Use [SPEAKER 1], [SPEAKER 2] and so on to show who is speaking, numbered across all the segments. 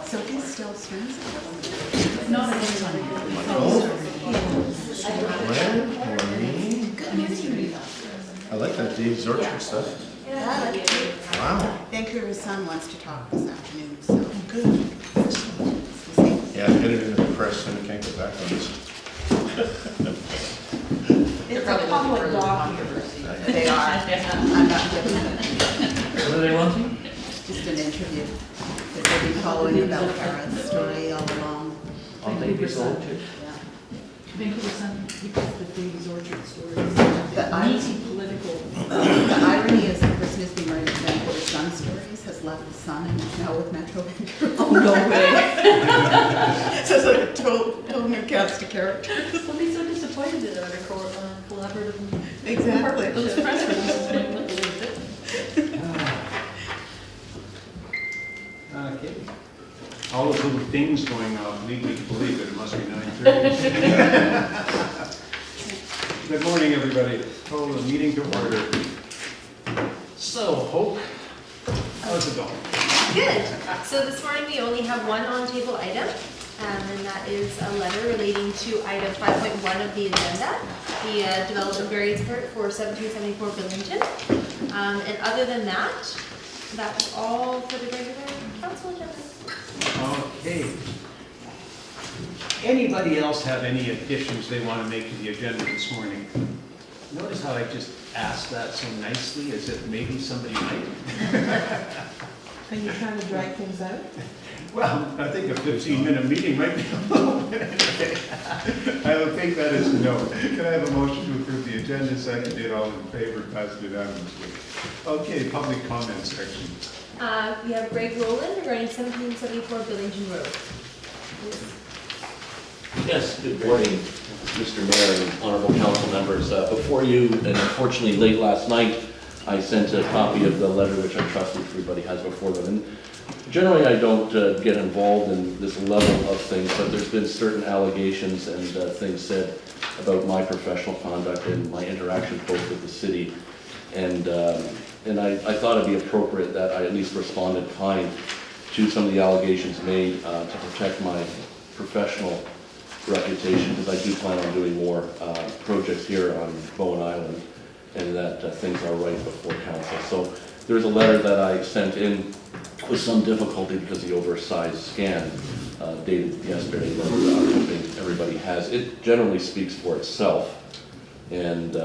[SPEAKER 1] So he still swims?
[SPEAKER 2] Not at this time.
[SPEAKER 3] I like that Dave's Orchard stuff. Wow.
[SPEAKER 1] Vancouver's son wants to talk this afternoon, so.
[SPEAKER 3] Good. Yeah, get it into the press so we can't get back on this.
[SPEAKER 2] It's a public document.
[SPEAKER 1] They are. I'm not giving it.
[SPEAKER 4] What do they want to?
[SPEAKER 1] Just an interview. That they've been following the Belcarra story all along.
[SPEAKER 4] I'll take this all too.
[SPEAKER 2] Vancouver Sun, because the Dave's Orchard story
[SPEAKER 1] The
[SPEAKER 2] is
[SPEAKER 1] irony-
[SPEAKER 2] meaty political.
[SPEAKER 1] The irony is the person who's been writing Vancouver Sun stories has left the Sun and is now with Metro Vancouver.
[SPEAKER 2] Oh, no way.
[SPEAKER 1] So it's like a total new cast of characters.
[SPEAKER 2] I'll be so disappointed in our collaborative.
[SPEAKER 1] Exactly.
[SPEAKER 2] Those press releases make look a little bit.
[SPEAKER 5] Okay. All those little things going off lead me to believe that it must be 9:30. Good morning, everybody. Call the meeting to order. So, Hope, how's it going?
[SPEAKER 6] Good. So this morning we only have one on-table item, and that is a letter relating to item 5.1 of the agenda, the development variance permit for 1774 Billington. And other than that, that's all for the regular council agenda.
[SPEAKER 5] Okay. Anybody else have any additions they want to make to the agenda this morning? Notice how I just asked that so nicely, as if maybe somebody might.
[SPEAKER 2] Are you trying to drag things out?
[SPEAKER 5] Well, I think a 15-minute meeting might be a little bit. I would think that is no. Can I have a motion to approve the agenda? Seconded, all in favor, passed unanimously. Okay, public comment section.
[SPEAKER 6] We have Greg Rowland regarding 1774 Billington Road.
[SPEAKER 4] Yes, good morning, Mr. Mayor and honorable council members. Before you, and unfortunately late last night, I sent a copy of the letter which I trust everybody has before them. And generally I don't get involved in this level of things, but there's been certain allegations and things said about my professional conduct and my interactions both with the city. And I thought it'd be appropriate that I at least responded kind to some of the allegations made to protect my professional reputation, because I do plan on doing more projects here on Bowen Island, and that things are right before council. So there's a letter that I sent in with some difficulty because of the oversized scan dated yesterday that I'm hoping everybody has. It generally speaks for itself, and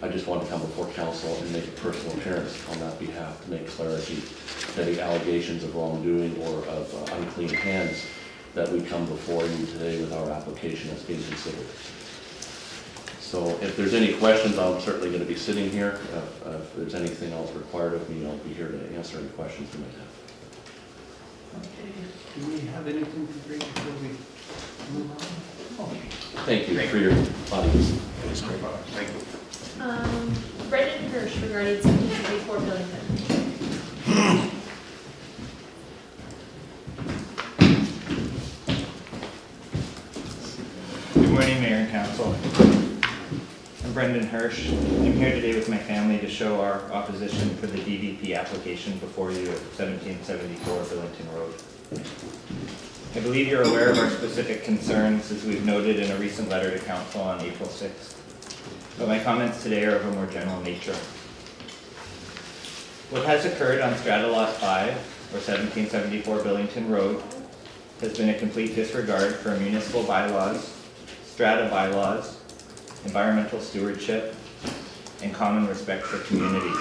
[SPEAKER 4] I just want to come before council and make a personal appearance on that behalf to make clarity to any allegations of wrongdoing or of unclean hands that we come before you today with our application that's being considered. So if there's any questions, I'm certainly going to be sitting here. If there's anything else required of me, I'll be here to answer any questions you might have.
[SPEAKER 5] Okay. Do we have anything to bring before we move on?
[SPEAKER 4] Thank you for your audience.
[SPEAKER 5] Thank you.
[SPEAKER 6] Brendan Hirsch regarding 1774 Billington.
[SPEAKER 7] Good morning, Mayor and Council. I'm Brendan Hirsch. I'm here today with my family to show our opposition for the DVP application before you at 1774 Billington Road. I believe you're aware of our specific concerns, as we've noted in a recent letter to Council on April 6th. But my comments today are of a more general nature. What has occurred on Strata Lot 5, or 1774 Billington Road, has been a complete disregard for municipal bylaws, strata bylaws, environmental stewardship, and common respect for community.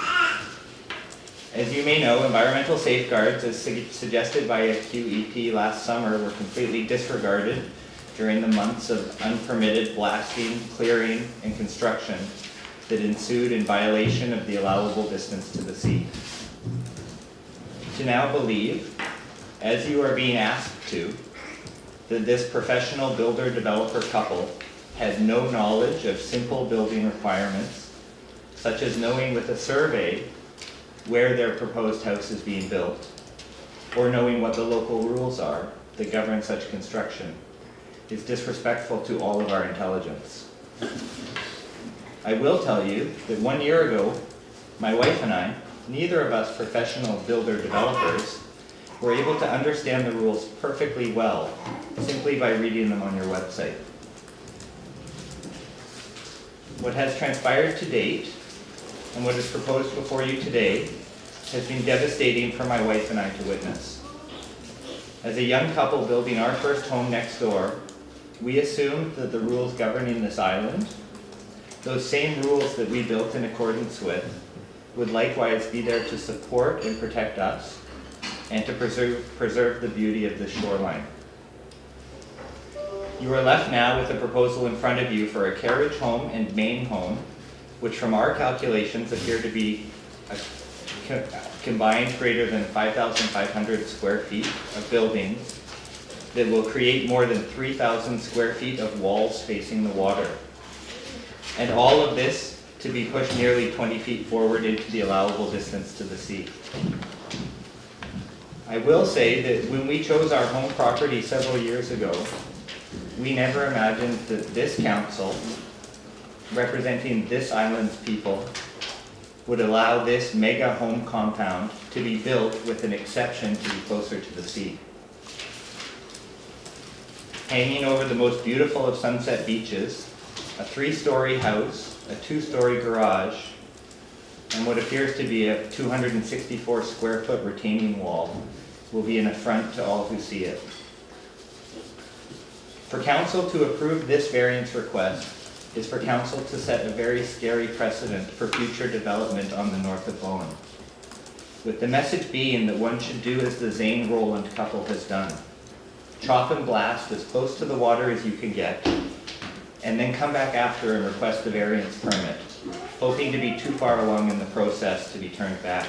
[SPEAKER 7] As you may know, environmental safeguards, as suggested by a QEP last summer, were completely disregarded during the months of unpermitted blasting, clearing, and construction that ensued in violation of the allowable distance to the sea. To now believe, as you are being asked to, that this professional builder-developer couple had no knowledge of simple building requirements, such as knowing with a survey where their proposed house is being built, or knowing what the local rules are that govern such construction, is disrespectful to all of our intelligence. I will tell you that 1 year ago, my wife and I, neither of us professional builder-developers, were able to understand the rules perfectly well simply by reading them on your website. What has transpired to date and what is proposed before you today has been devastating for my wife and I to witness. As a young couple building our first home next door, we assumed that the rules governing this island, those same rules that we built in accordance with, would likewise be there to support and protect us and to preserve the beauty of the shoreline. You are left now with a proposal in front of you for a carriage home and main home, which from our calculations appear to be a combined greater than 5,500 square feet of buildings that will create more than 3,000 square feet of walls facing the water. And all of this to be pushed nearly 20 feet forward into the allowable distance to the sea. I will say that when we chose our home property several years ago, we never imagined that this council, representing this island's people, would allow this mega home compound to be built with an exception to be closer to the sea. Hanging over the most beautiful of sunset beaches, a 3-story house, a 2-story garage, and what appears to be a 264 square foot retaining wall will be an affront to all who see it. For council to approve this variance request is for council to set a very scary precedent for future development on the north of Bowen. With the message being that one should do as the Zane Rowland couple has done. Chop and blast as close to the water as you can get, and then come back after and request the variance permit, hoping to be too far along in the process to be turned back.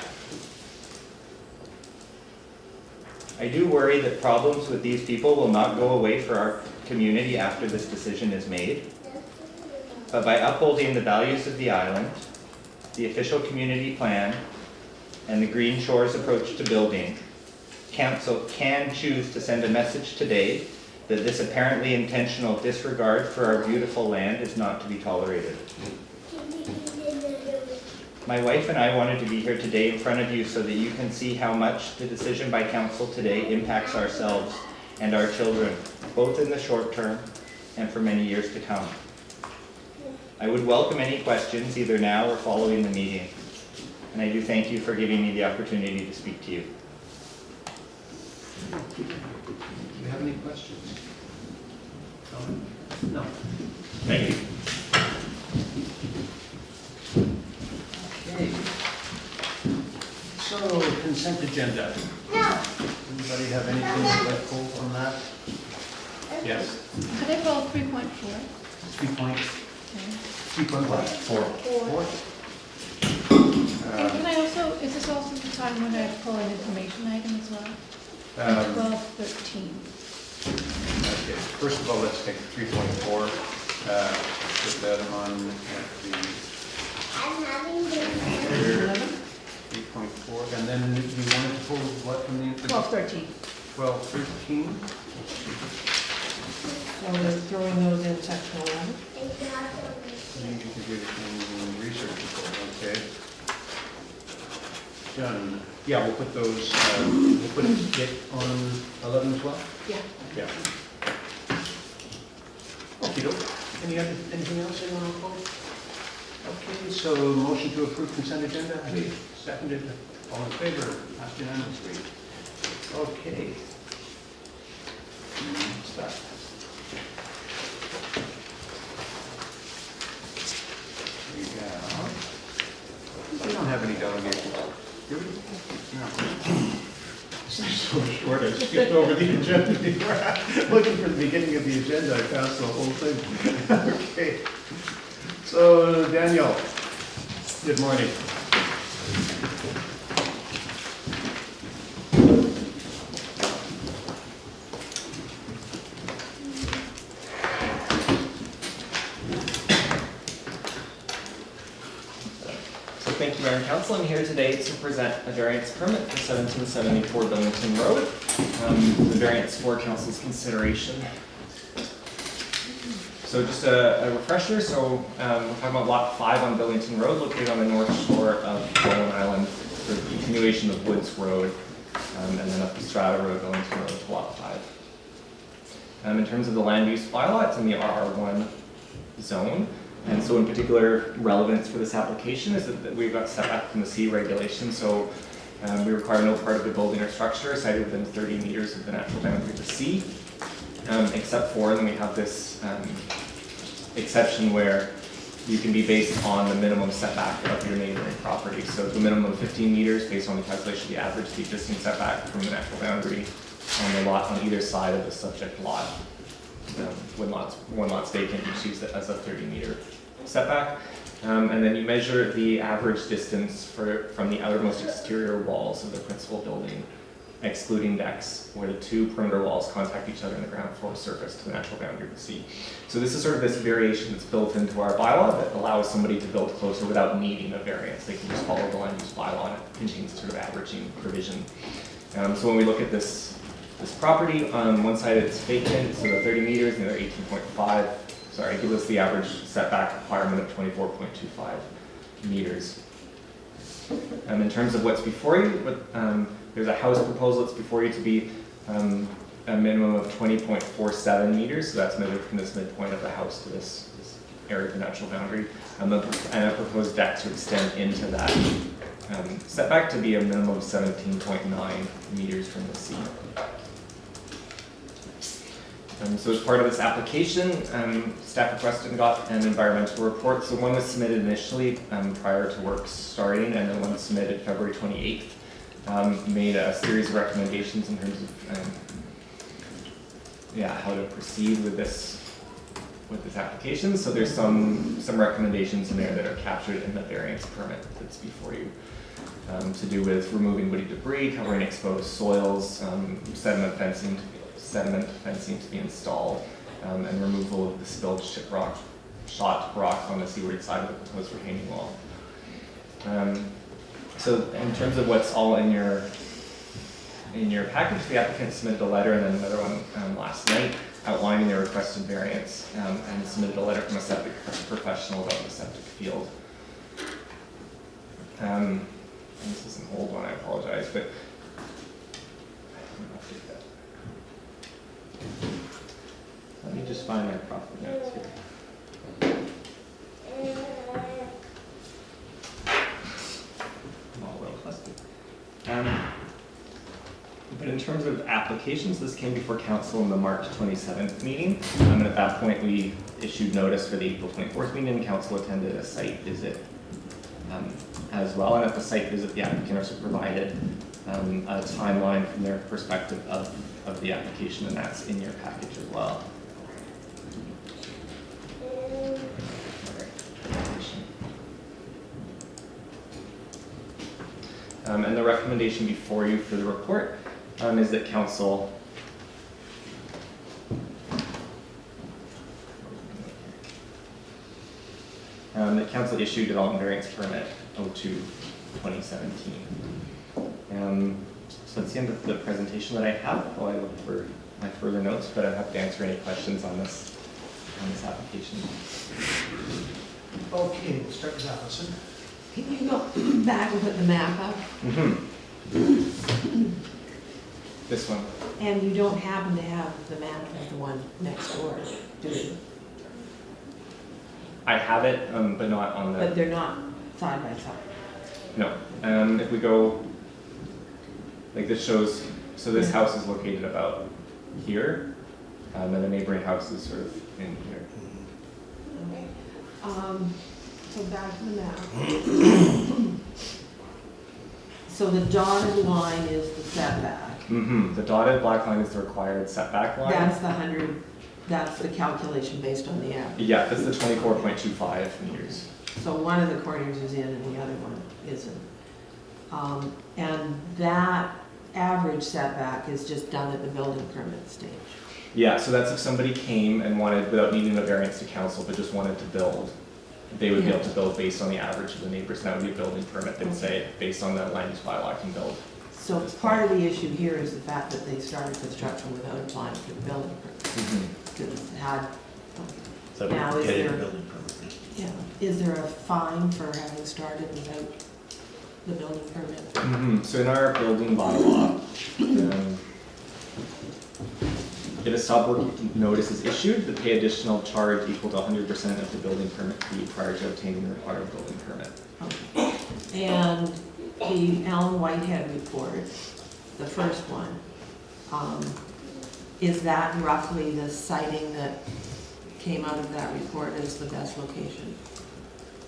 [SPEAKER 7] I do worry that problems with these people will not go away for our community after this decision is made. But by upholding the values of the island, the official community plan, and the Green Shores approach to building, council can choose to send a message today that this apparently intentional disregard for our beautiful land is not to be tolerated. My wife and I wanted to be here today in front of you so that you can see how much the decision by council today impacts ourselves and our children, both in the short term and for many years to come. I would welcome any questions either now or following the meeting, and I do thank you for giving me the opportunity to speak to you.
[SPEAKER 5] Do you have any questions? No.
[SPEAKER 7] Thank you.
[SPEAKER 5] Okay. So, consent agenda. Anybody have anything they'd like to pull from that? Yes.
[SPEAKER 2] Could I call 3.4?
[SPEAKER 5] 4.
[SPEAKER 2] And can I also, is this also the time when I pull an information item as well? 12:13.
[SPEAKER 5] Okay, first of all, let's take 3.4, put that on at the 3.4, and then you wanted to pull what from the?
[SPEAKER 2] 12:13.
[SPEAKER 5] 12:13.
[SPEAKER 8] So we're throwing those in section 11?
[SPEAKER 5] Need to do some research report, okay. Done. Yeah, we'll put those, we'll put it on 11 as well?
[SPEAKER 8] Yeah.
[SPEAKER 5] Yeah. Okey-doke. Anything else you want to pull? Okay, so motion to approve consent agenda, seconded, all in favor, passed unanimously. Okay. Stop. We don't have any delegations. Do we? No. This is so short, I skipped over the agenda before. Looking for the beginning of the agenda, I passed the whole thing. Okay. So, Daniel, good morning.
[SPEAKER 9] Thank you, Mayor and Council. I'm here today to present a variance permit for 1774 Billington Road. The variance for Council's consideration. So just a refresher, so we're talking about Lot 5 on Billington Road, located on the north shore of Bowen Island, for the continuation of Woods Road. and then up the Strata Road, Billington Road to Lot 5. In terms of the land use bylaw, it's in the RR1 zone. And so in particular, relevance for this application is that we've got setback from the C regulation. So we require no part of the building or structure sited within 30 meters of the natural boundary of the sea, except for, and then we have this exception where you can be based on the minimum setback of your neighboring property. So the minimum of 15 meters based on the calculation of the average of the existing setback from the natural boundary on the lot on either side of the subject lot. When one lot's vacant, you choose it as a 30-meter setback. And then you measure the average distance from the outermost exterior walls of the principal building, excluding decks, where the two perimeter walls contact each other in the ground floor surface to the natural boundary of the sea. So this is sort of this variation that's built into our bylaw that allows somebody to build closer without needing a variance. They can just follow the land use bylaw, and it contains sort of averaging provision. So when we look at this property, on one side it's vacant, so the 30 meters, and the other 18.5. Sorry, give us the average setback requirement of 24.25 meters. In terms of what's before you, there's a house proposal that's before you to be a minimum of 20.47 meters, so that's measured from this midpoint of the house to this area of the natural boundary, and a proposed deck to extend into that setback to be a minimum of 17.9 meters from the sea. So as part of this application, staff requested and got an environmental report. So one was submitted initially prior to work starting, and then one was submitted February 28th. Made a series of recommendations in terms of how to proceed with this application. So there's some recommendations in there that are captured in the variance permit that's before you. To do with removing woody debris, covering exposed soils, sediment fencing to be installed, and removal of the spilled shot rock on the seaward side of the proposed retaining wall. So in terms of what's all in your package, the applicant submitted a letter and then another one last night outlining their requested variance, and submitted a letter from a septic professional about the septic field. And this is an old one, I apologize, but I'm gonna update that. Let me just find my proper notes here. I'm all well clustered. But in terms of applications, this came before council in the March 27th meeting. And at that point, we issued notice for the April 24th meeting, and council attended a site visit as well. And at the site visit, the applicant also provided a timeline from their perspective of the application, and that's in your package as well. And the recommendation before you for the report is that council issued development variance permit 02/2017. So that's the end of the presentation that I have. While I look for my further notes, but I'm happy to answer any questions on this application.
[SPEAKER 10] Okay, we'll start with Allison.
[SPEAKER 8] Can you go back and put the map up?
[SPEAKER 9] This one.
[SPEAKER 8] And you don't happen to have the map of the one next door, do you?
[SPEAKER 9] I have it, but not on the.
[SPEAKER 8] But they're not side by side.
[SPEAKER 9] No. If we go, like this shows, so this house is located about here, and the neighboring house is sort of in here.
[SPEAKER 8] Okay. So back to the map. So the dotted line is the setback.
[SPEAKER 9] The dotted black line is the required setback line.
[SPEAKER 8] That's the calculation based on the average.
[SPEAKER 9] Yeah, that's the 24.25 meters.
[SPEAKER 8] So one of the corners is in and the other one isn't. And that average setback is just done at the building permit stage.
[SPEAKER 9] Yeah, so that's if somebody came and wanted, without needing a variance to council, but just wanted to build, they would be able to build based on the average of the neighbors. And that would be a building permit. They'd say, based on the land use bylaw, I can build.
[SPEAKER 8] So part of the issue here is the fact that they started construction without applying for the building permit. Because it had,
[SPEAKER 3] So
[SPEAKER 8] now
[SPEAKER 3] we
[SPEAKER 8] is
[SPEAKER 3] get a
[SPEAKER 8] there,
[SPEAKER 3] building permit.
[SPEAKER 8] is there a fine for having started without the building permit?
[SPEAKER 9] So in our building bylaw, if a stop work notice is issued, the pay additional charge equal to 100% of the building permit fee prior to obtaining the required building permit.
[SPEAKER 8] Okay. And the Alan Whitehead report, the first one, is that roughly the siting that came out of that report as the best location?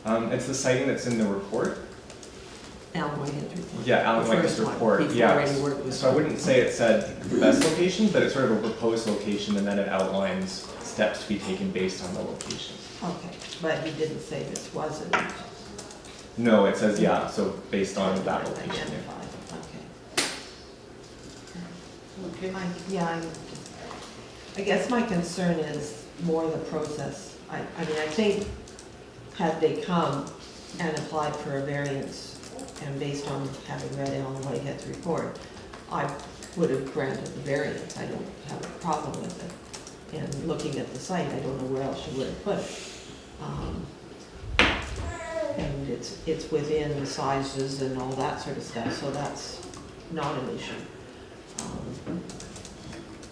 [SPEAKER 9] It's the siting that's in the report.
[SPEAKER 8] Alan Whitehead's report?
[SPEAKER 9] Yeah, Alan
[SPEAKER 8] The
[SPEAKER 9] Whitehead's
[SPEAKER 8] first one,
[SPEAKER 9] report,
[SPEAKER 8] before
[SPEAKER 9] yeah.
[SPEAKER 8] any work was
[SPEAKER 9] So I
[SPEAKER 8] done.
[SPEAKER 9] wouldn't say it said the best location, but it's sort of a proposed location, and then it outlines steps to be taken based on the location.
[SPEAKER 8] Okay, but he didn't say this wasn't
[SPEAKER 9] No, it says, yeah, so based on that location. Yeah.
[SPEAKER 8] identified, okay. I guess my concern is more the process. I mean, I think had they come and applied for a variance, and based on having read Alan Whitehead's report, I would have granted the variance. I don't have a problem with it. And looking at the site, I don't know where else you would have put it. And it's within the sizes and all that sort of stuff, so that's not an issue.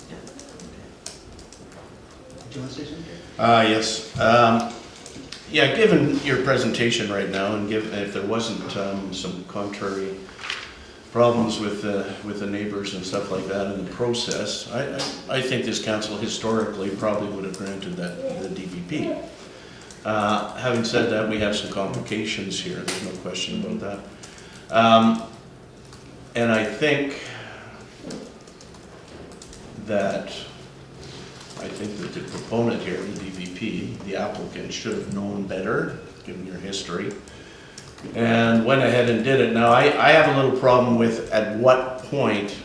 [SPEAKER 8] Yeah,
[SPEAKER 5] Do you want to say something?
[SPEAKER 3] Yes. Yeah, given your presentation right now, and given if there wasn't some contrary problems with the neighbors and stuff like that in the process, I think this council historically probably would have granted that the DVP. Having said that, we have some complications here. There's no question about that. And I think that the proponent here, the DVP, the applicant, should have known better, given your history, and went ahead and did it. Now, I have a little problem with at what point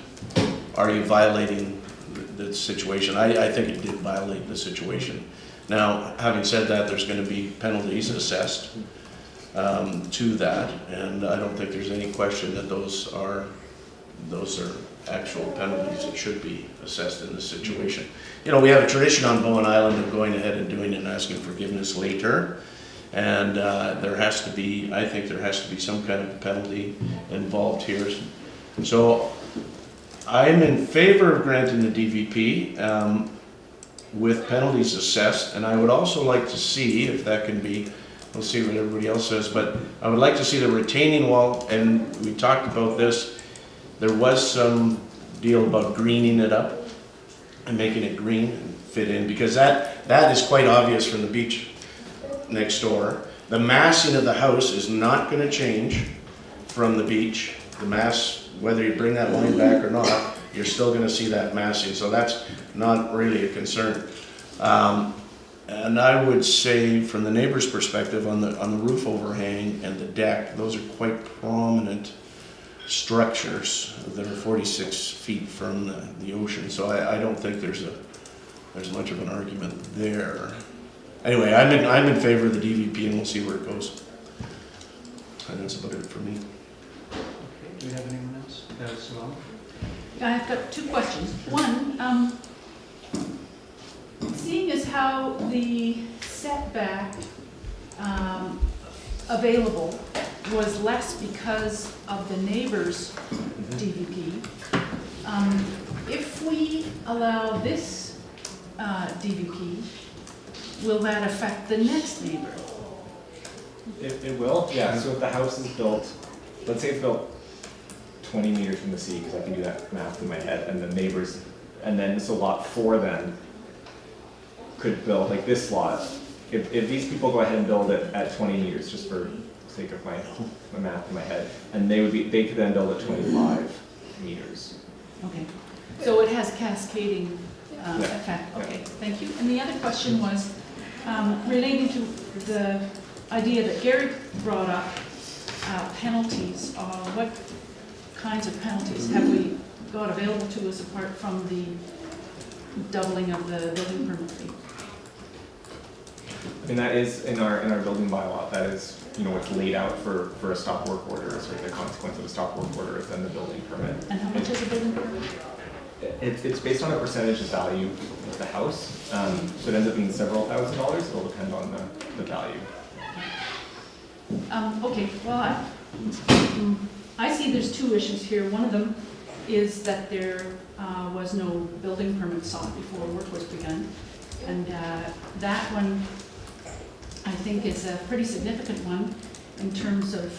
[SPEAKER 3] are you violating the situation. I think it did violate the situation. Now, having said that, there's going to be penalties assessed to that, and I don't think there's any question that those are actual penalties that should be assessed in this situation. You know, we have a tradition on Bowen Island of going ahead and doing it and asking forgiveness later, and there has to be, I think there has to be some kind of penalty involved here. So I'm in favor of granting the DVP with penalties assessed, and I would also like to see if that can be, we'll see what everybody else says, but I would like to see the retaining wall, and we talked about this. There was some deal about greening it up and making it green and fit in, because that is quite obvious from the beach next door. The massing of the house is not going to change from the beach. The mass, whether you bring that line back or not, you're still going to see that massing, so that's not really a concern. And I would say, from the neighbor's perspective, on the roof overhang and the deck, those are quite prominent structures that are 46 feet from the ocean, so I don't think there's much of an argument there. Anyway, I'm in favor of the DVP, and we'll see where it goes. And that's about it for me.
[SPEAKER 5] Okay, do we have anyone else? Simone?
[SPEAKER 2] I've got two questions. One, seeing as how the setback available was less because of the neighbor's DVP, if we allow this DVP, will that affect the next neighbor?
[SPEAKER 9] It will, yeah. So if the house is built, let's say it's built 20 meters from the sea, because I can do that math in my head, and the neighbors, and then so lot 4 then could build, like this lot, if these people go ahead and build it at 20 meters, just for sake of my math in my head, and they could then build at 25 meters.
[SPEAKER 2] Okay, so it has cascading effect.
[SPEAKER 9] Yeah.
[SPEAKER 2] Okay, thank you. And the other question was relating to the idea that Gary brought up, penalties. What kinds of penalties have we got available to us apart from the doubling of the building permit fee?
[SPEAKER 9] I mean, that is in our building bylaw. That is, what's laid out for a stop work order, or the consequence of a stop work order is then the building permit.
[SPEAKER 2] And how much is a building permit?
[SPEAKER 9] It's based on a percentage of value of the house, so it ends up being several $1,000s. It'll depend on the value.
[SPEAKER 2] Okay, well, I see there's two issues here. One of them is that there was no building permit sought before work was begun. And that one, I think, is a pretty significant one in terms of,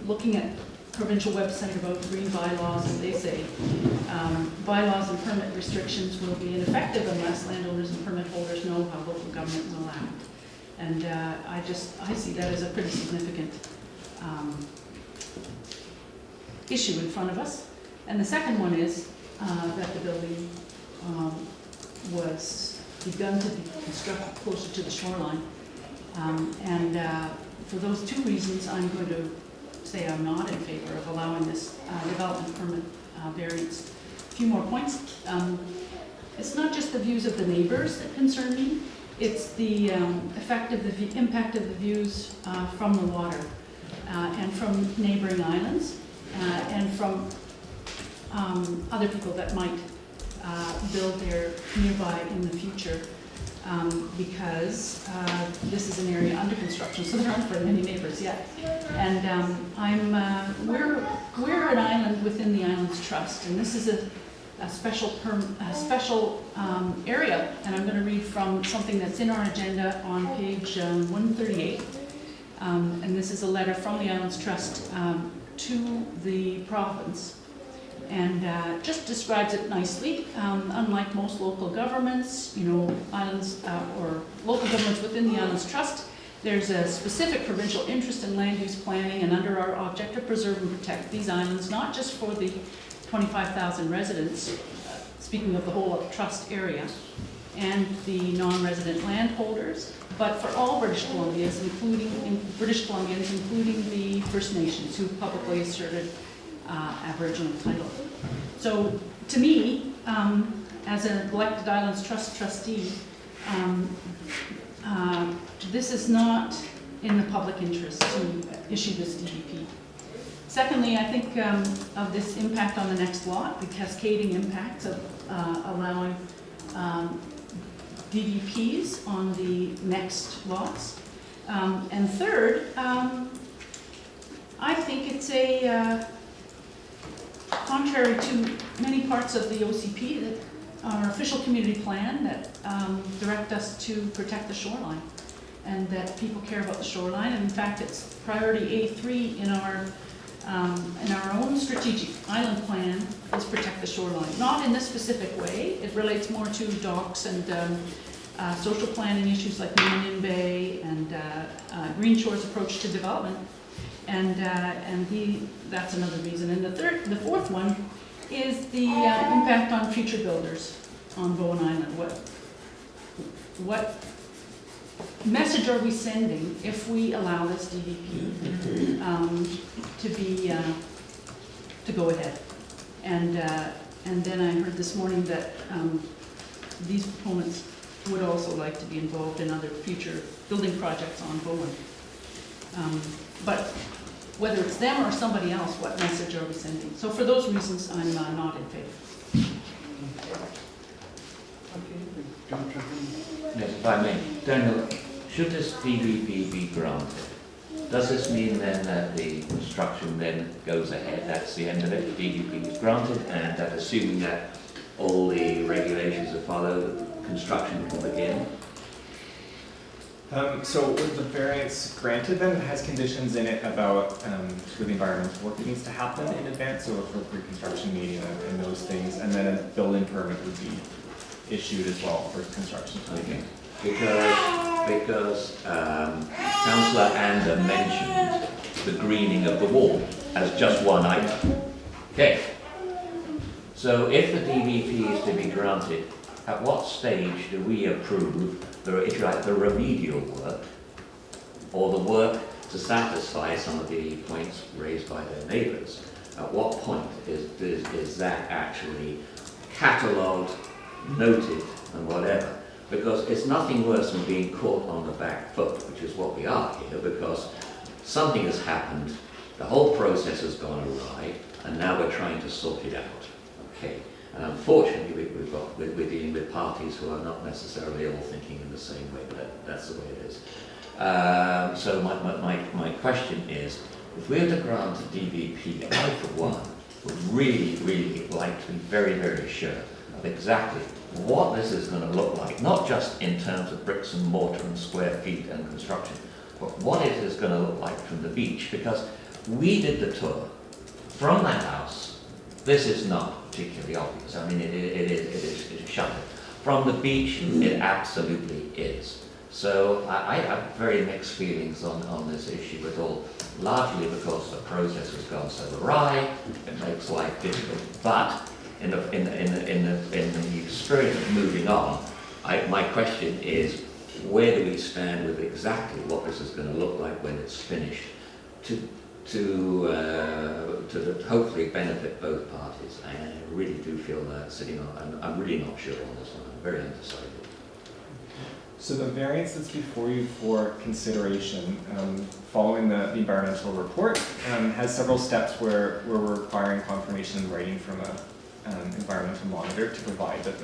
[SPEAKER 2] looking at provincial website about green bylaws, and they say bylaws and permit restrictions will be ineffective unless landowners and permit holders know how local government will act. And I see that as a pretty significant issue in front of us. And the second one is that the building was begun to be constructed closer to the shoreline. For those two reasons, I'm going to say I'm not in favor of allowing this development permit variance. A few more points. It's not just the views of the neighbors that concern me, it's the impact of the views from the water and from neighboring islands and from other people that might build there nearby in the future. Because this is an area under construction, so there aren't very many neighbors yet. And we're an island within the Islands Trust, and this is a special area. And I'm going to read from something that's in our agenda on page 138. And this is a letter from the Islands Trust to the province. And just describes it nicely. Unlike most local governments, islands or local governments within the Islands Trust, there's a specific provincial interest in land use planning, and under our object to preserve and protect these islands, not just for the 25,000 residents, speaking of the whole trust area, and the non-resident landholders, but for all British Columbians, including the First Nations who publicly asserted Aboriginal title. So to me, as an elected Islands Trust trustee, this is not in the public interest to issue this DVP. Secondly, I think of this impact on the next lot, the cascading impacts of allowing DVPs on the next lots. And third, I think it's contrary to many parts of the OCP, that our official community plan that direct us to protect the shoreline, and that people care about the shoreline. And in fact, it's priority A3 in our own strategic island plan is protect the shoreline. Not in this specific way. It relates more to docks and social planning issues like Union Bay and Green Shore's approach to development. That's another reason. And the fourth one is the impact on future builders on Bowen Island. What message are we sending if we allow this DVP to go ahead? And then I heard this morning that these proponents would also like to be involved in other future building projects on Bowen. But whether it's them or somebody else, what message are we sending? So for those reasons, I'm not in favor.
[SPEAKER 10] Yes, if I may. Daniel, should this DVP be granted, does this mean then that the construction then goes ahead? That's the end of it, the DVP is granted, and that assuming that all the regulations are followed, construction will begin?
[SPEAKER 9] So with the variance granted, then it has conditions in it about the environmental work that needs to happen in advance, so for pre-construction meeting and those things, and then a building permit would be issued as well for construction.
[SPEAKER 10] Okay. Because Councillor Ander mentioned the greening of the wall as just one item. Okay. So if the DVP is to be granted, at what stage do we approve the remedial work or the work to satisfy some of the points raised by their neighbours? At what point is that actually catalogued, noted and whatever? Because it's nothing worse than being caught on the back foot, which is what we are here, because something has happened, the whole process has gone awry, and now we're trying to sort it out. Okay. And unfortunately, we're dealing with parties who are not necessarily all thinking in the same way, but that's the way it is. So my question is, If we were to grant a DVP, I for one would really like to be very sure of exactly what this is going to look like, not just in terms of bricks and mortar and square feet and construction, but what it is going to look like from the beach, because we did the tour. From that house, this is not particularly obvious. I mean, it is shuttered. From the beach, it absolutely is. So I have very mixed feelings on this issue at all, largely because the process has gone so awry, it makes life difficult. But in the spirit of moving on, my question is, where do we stand with exactly what this is going to look like when it's finished, to hopefully benefit both parties? And I really do feel that sitting on, I'm really not sure on this one. I'm very undecided.
[SPEAKER 9] So the variance that's before you for consideration, following the environmental report, has several steps where we're requiring confirmation in writing from an environmental monitor to provide that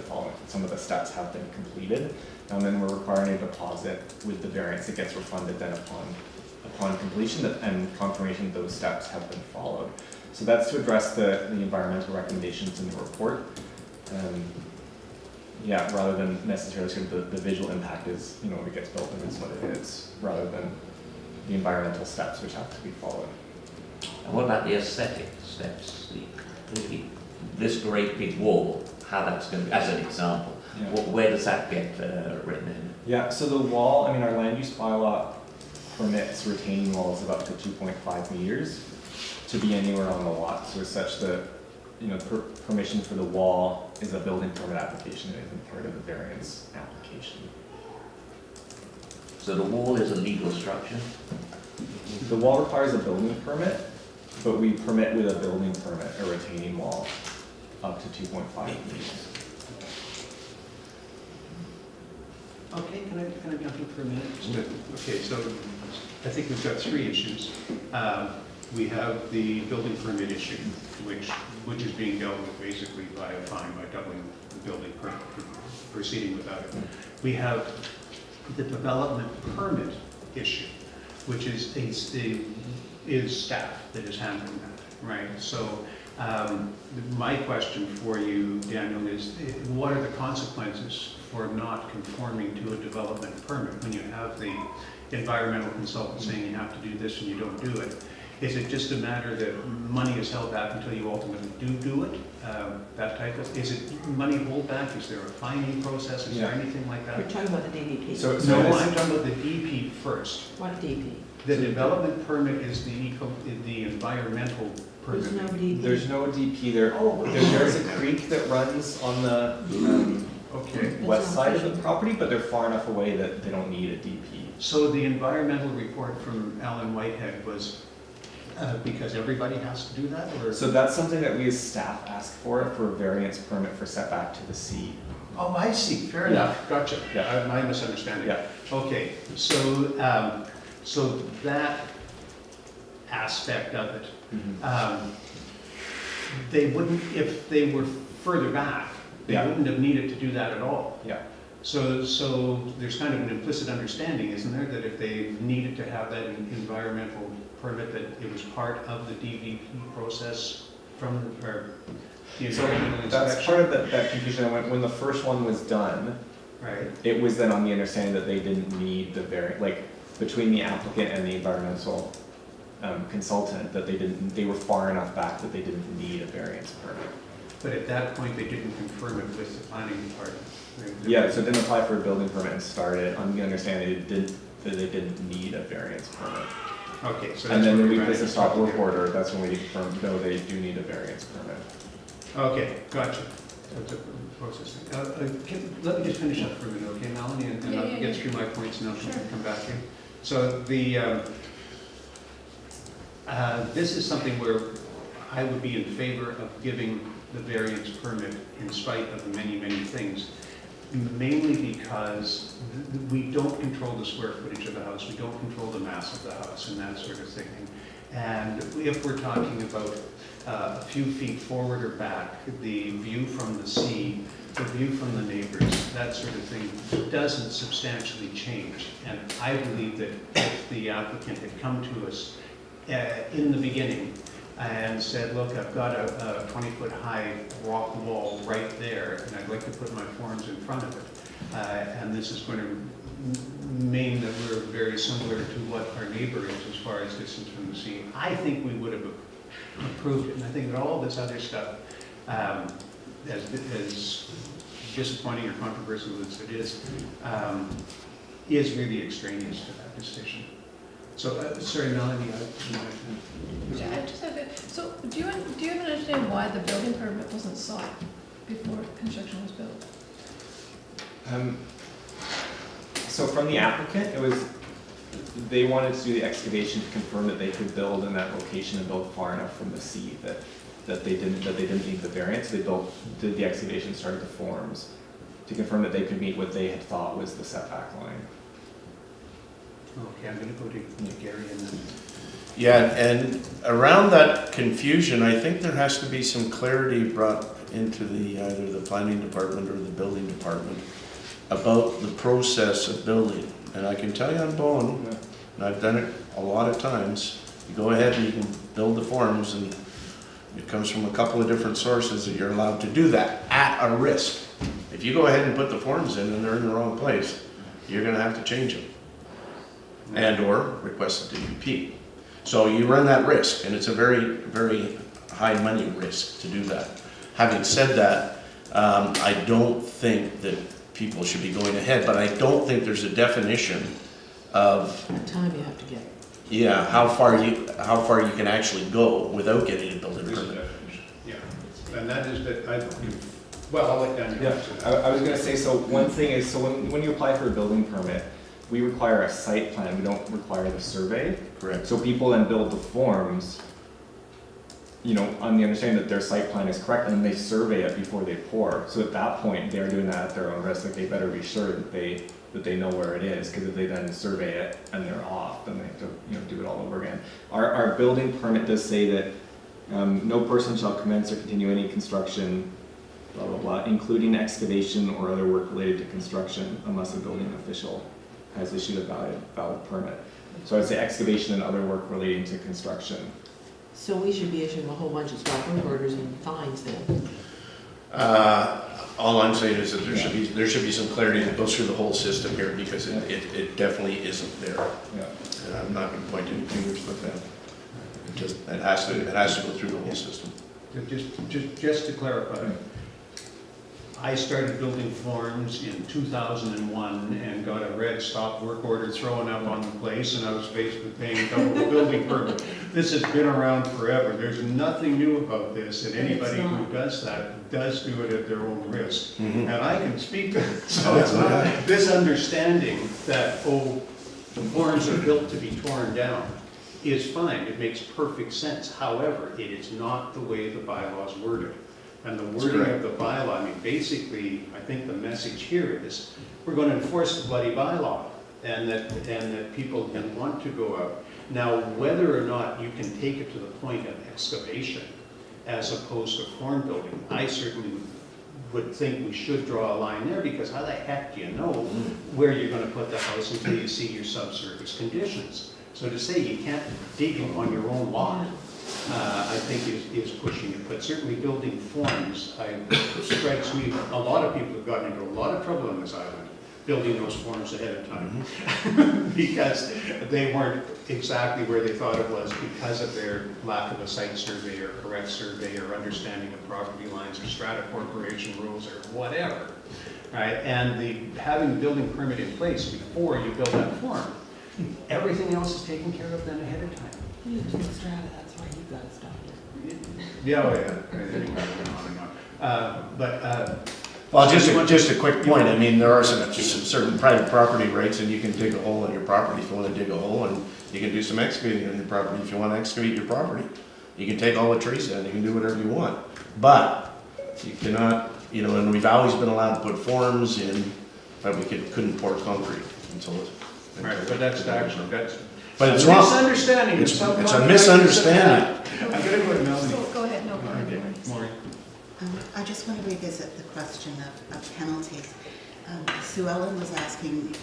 [SPEAKER 9] some of the steps have been completed. And then we're requiring a deposit with the variance that gets refunded then upon completion and confirmation those steps have been followed. So that's to address the environmental recommendations in the report. Yeah, rather than necessarily sort of the visual impact is, you know, when it gets built and it's what it is, rather than the environmental steps which have to be followed.
[SPEAKER 10] And what about the aesthetic steps? This great big wall, how that's going to be, as an example,
[SPEAKER 9] Yeah.
[SPEAKER 10] where does that get written in?
[SPEAKER 9] Yeah, so the wall, I mean, our land use bylaw permits retaining walls of up to 2.5 meters to be anywhere on the lot. So it's such that, you know, permission for the wall is a building permit application and isn't part of the variance application.
[SPEAKER 10] So the wall is a legal structure?
[SPEAKER 9] The wall requires a building permit, but we permit with a building permit a retaining wall up to 2.5 meters.
[SPEAKER 5] Okay, can I jump in for a minute? Okay, so I think we've got three issues. We have the building permit issue, which is being dealt with basically by a fine, by doubling the building permit, proceeding without it. We have the development permit issue, which is staff that is handling that, right? So my question for you, Daniel, is what are the consequences for not conforming to a development permit when you have the environmental consultant saying you have to do this and you don't do it? Is it just a matter that money is held back until you ultimately do it? That type of, is it money hold back? Is there a fining process? Is there anything like that?
[SPEAKER 8] We're talking about the DVP.
[SPEAKER 9] So
[SPEAKER 5] No,
[SPEAKER 9] this-
[SPEAKER 5] I'm talking about the DP first.
[SPEAKER 8] What DP?
[SPEAKER 5] The development permit is the environmental
[SPEAKER 8] There's no
[SPEAKER 5] permit.
[SPEAKER 8] DP.
[SPEAKER 9] There's no DP there.
[SPEAKER 8] Oh.
[SPEAKER 9] There's a creek that runs on the
[SPEAKER 5] Okay,
[SPEAKER 9] west side of the property, but they're far enough away that they don't need a DP.
[SPEAKER 5] so the environmental report from Alan Whitehead was because everybody has to do that, or?
[SPEAKER 9] So that's something that we as staff ask for a variance permit for setback to the sea.
[SPEAKER 5] Oh, I see, fair enough, gotcha.
[SPEAKER 9] Yeah.
[SPEAKER 5] My misunderstanding.
[SPEAKER 9] Yeah.
[SPEAKER 5] Okay, so, so that aspect of it, they wouldn't, if they were further back, they
[SPEAKER 9] Yeah.
[SPEAKER 5] wouldn't have needed to do that at all.
[SPEAKER 9] Yeah.
[SPEAKER 5] So there's kind of an implicit understanding, isn't there, that if they needed to have that environmental permit, that it was part of the DVP process from, or the
[SPEAKER 9] So
[SPEAKER 5] environmental
[SPEAKER 9] that's
[SPEAKER 5] inspection?
[SPEAKER 9] part of that confusion. When the first one was done,
[SPEAKER 5] Right,
[SPEAKER 9] it was then on the understanding that they didn't need the like between the applicant and the environmental consultant, that they were far enough back that they didn't need a variance permit.
[SPEAKER 5] but at that point, they didn't confirm it with the planning department. Right?
[SPEAKER 9] Yeah, so didn't apply for a building permit and started on the understanding that they didn't need a variance permit.
[SPEAKER 5] Okay, so
[SPEAKER 9] And
[SPEAKER 5] that's
[SPEAKER 9] then
[SPEAKER 5] where
[SPEAKER 9] we
[SPEAKER 5] ran
[SPEAKER 9] placed a
[SPEAKER 5] into
[SPEAKER 9] stop
[SPEAKER 5] trouble
[SPEAKER 9] work
[SPEAKER 5] here.
[SPEAKER 9] order, that's when we confirmed, no, they do need a variance permit.
[SPEAKER 5] Okay, gotcha. That's a processing. Let me just finish up for a minute, okay, Melanie, and
[SPEAKER 2] Yeah,
[SPEAKER 5] I'll
[SPEAKER 2] yeah,
[SPEAKER 5] get
[SPEAKER 2] yeah.
[SPEAKER 5] through my points and I'll
[SPEAKER 2] Sure.
[SPEAKER 5] come back to you. So this is something where I would be in favor of giving the variance permit in spite of the many, many things. Mainly because we don't control the square footage of the house, we don't control the mass of the house and that sort of thing. And if we're talking about a few feet forward or back, the view from the sea, the view from the neighbors, that sort of thing doesn't substantially change. And I believe that if the applicant had come to us in the beginning and said, look, I've got a 20-foot high rock wall right there, and I'd like to put my forms in front of it. And this is going to mean that we're very similar to what our neighbor is as far as distance from the sea. I think we would have approved it, and I think that all this other stuff, as disappointing or controversial as it is really extraneous to that decision. So, sorry, Melanie,
[SPEAKER 11] I just have it, so do you even understand why the building permit wasn't sought before construction was built?
[SPEAKER 9] So from the applicant, it was, they wanted to do the excavation to confirm that they could build in that location and build far enough from the sea that they didn't need the variance. They did the excavation, started the forms to confirm that they could meet what they had thought was the setback line.
[SPEAKER 5] okay, I'm going to go to Gary and then.
[SPEAKER 3] Yeah, and around that confusion, I think there has to be some clarity brought into either the planning department or the building department about the process of building. And I can tell you on Bowen, and I've done it a lot of times, you go ahead and you can build the forms, and it comes from a couple of different sources that you're allowed to do that at a risk. If you go ahead and put the forms in and they're in the wrong place, you're gonna have to change them and or request a DEP. So you run that risk, and it's a very, very high money risk to do that. Having said that, I don't think that people should be going ahead, but I don't think there's a definition of
[SPEAKER 8] The time you have to get.
[SPEAKER 3] yeah, how far you can actually go without getting a building permit.
[SPEAKER 5] Yeah, and that is that well, I'll let Daniel
[SPEAKER 9] Yeah,
[SPEAKER 5] answer that.
[SPEAKER 9] I was gonna say, so one thing is, so when you apply for a building permit, we require a site plan, we don't require the survey.
[SPEAKER 3] Correct.
[SPEAKER 9] So people then build the forms, you know, on the understanding that their site plan is correct, and then they survey it before they pour. So at that point, they're doing that at their own risk, like they better be sure that they know where it is, because if they then survey it and they're off, then they have to, you know, do it all over again. Our building permit does say that no person shall commence or continue any construction, blah, blah, blah, including excavation or other work related to construction, unless a building official has issued a valid permit. So I'd say excavation and other work relating to construction.
[SPEAKER 8] So we should be issuing a whole bunch of stop work orders and fines then.
[SPEAKER 3] All I'm saying is that there should be some clarity that goes through the whole system here, because it definitely isn't there.
[SPEAKER 9] Yeah.
[SPEAKER 3] And I'm not going to point any fingers with that. It has to go through the whole system.
[SPEAKER 5] Just to clarify, I started building forms in 2001 and got a red stop work order thrown up on the place, and I was faced with paying double the building permit. This has been around forever. There's nothing new about this, and anybody who does that does do it at their own risk.
[SPEAKER 3] Mhm.
[SPEAKER 5] And I can speak to it. So it's not this understanding that, oh, the forms are built to be torn down is fine. It makes perfect sense. However, it is not the way the bylaws worded. And the wording of the bylaw, I mean, basically, I think the message here is, we're going to enforce the bloody bylaw, and that people can want to go out. Now, whether or not you can take it to the point of excavation as opposed to form building, I certainly would think we should draw a line there, because how the heck do you know where you're going to put the house until you see your subsurface conditions? So to say you can't dig on your own lot, I think is pushing it, but certainly building forms, strikes me, a lot of people have gotten into a lot of trouble on this island, building those forms ahead of time, because they weren't exactly where they thought it was because of their lack of a site survey or correct survey or understanding of property lines or strata corporation rules or whatever, right? And having the building permit in place before you build that form, everything else is taken care of then ahead of time.
[SPEAKER 8] You do strata, that's why you've got to stop it.
[SPEAKER 5] Yeah, oh yeah, on and on.
[SPEAKER 3] Well, just a quick point. I mean, there are some certain private property rights, and you can dig a hole in your property if you want to dig a hole, and you can do some excavating on your property if you want to excavate your property. You can take all the trees down, you can do whatever you want. But you cannot, you know, and we've always been allowed to put forms in, but we couldn't pour concrete until it's.
[SPEAKER 5] Right, but that's actually,
[SPEAKER 3] But it's
[SPEAKER 5] a
[SPEAKER 3] wrong.
[SPEAKER 5] misunderstanding.
[SPEAKER 3] It's a misunderstanding.
[SPEAKER 5] I'm gonna go to Melanie.
[SPEAKER 11] So, go ahead, no, go ahead.
[SPEAKER 5] Okay, Maureen.
[SPEAKER 1] I just want to revisit the question of penalties. Sue Ellen was asking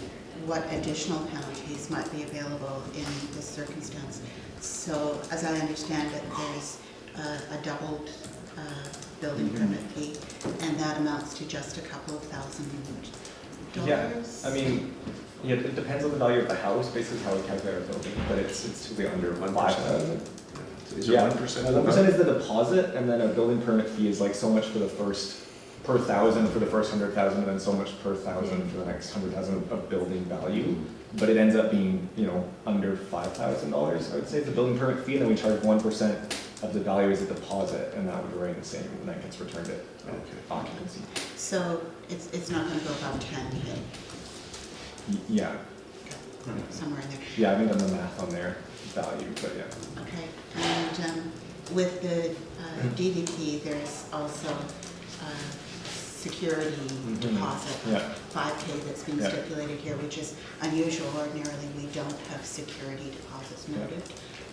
[SPEAKER 1] what additional penalties might be available in this circumstance. So, as I understand it, there's a doubled building permit fee, and that amounts to just a couple of $1,000.
[SPEAKER 9] Yeah, I mean, yeah, it depends on the value of the house, basically how we calculate our building, but it's typically under 5,000.
[SPEAKER 3] Is it
[SPEAKER 9] Yeah.
[SPEAKER 3] 1%?
[SPEAKER 9] 1% is the deposit, and then a building permit fee is like so much for the first, per thousand for the first 100,000, and then so much per thousand for the next 100,000 of building value. But it ends up being, you know, under $5,000, I would say, the building permit fee, and then we charge 1% of the value as a deposit, and that would remain the same, and that gets returned at occupancy.
[SPEAKER 1] So it's not going to go above 10K,
[SPEAKER 9] Yeah,
[SPEAKER 1] somewhere in there.
[SPEAKER 9] yeah, I haven't done the math on their value, but yeah.
[SPEAKER 1] Okay, and with the DVP, there's also security deposit,
[SPEAKER 9] Yeah.
[SPEAKER 1] 5K that's been
[SPEAKER 9] Yeah.
[SPEAKER 1] stipulated here, which is unusual. Ordinarily, we don't have security deposits
[SPEAKER 9] Yeah.
[SPEAKER 1] noted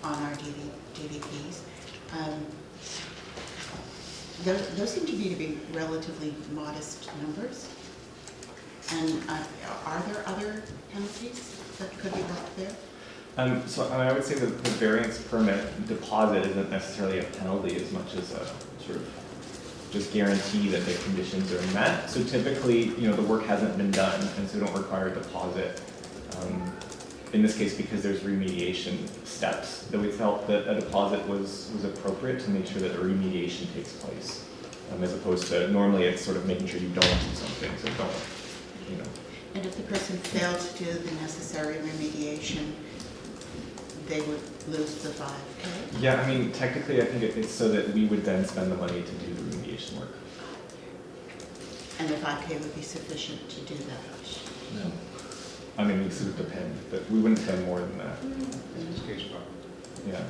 [SPEAKER 1] on our DVPs. Those seem to me to be relatively modest numbers. And are there other penalties that could be brought there?
[SPEAKER 9] So I mean, I would say that the variance permit deposit isn't necessarily a penalty as much as a sort of just guarantee that the conditions are met. So typically, you know, the work hasn't been done, and so we don't require a deposit. In this case, because there's remediation steps, that we felt that a deposit was appropriate to make sure that the remediation takes place, as opposed to normally it's sort of making sure you don't do something, so don't, you know.
[SPEAKER 1] And if the person failed to do the necessary remediation, they would lose the 5K?
[SPEAKER 9] Yeah, I mean, technically, I think it's so that we would then spend the money to do the remediation work.
[SPEAKER 1] And the 5K would be sufficient to do that?
[SPEAKER 3] No.
[SPEAKER 9] I mean, it sort of depend, but we wouldn't spend more than that.
[SPEAKER 5] In this case, Bob.
[SPEAKER 9] Yeah,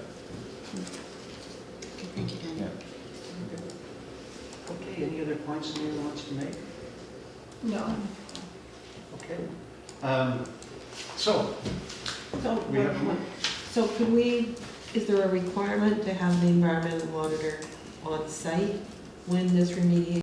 [SPEAKER 1] Okay, thank you, Danny.
[SPEAKER 9] yeah.
[SPEAKER 12] Okay, any other points anyone wants to make?
[SPEAKER 11] No.
[SPEAKER 12] Okay.
[SPEAKER 5] So,
[SPEAKER 8] So,
[SPEAKER 5] We have-
[SPEAKER 8] so could we, is there a requirement to have the environmental monitor on site when this remediation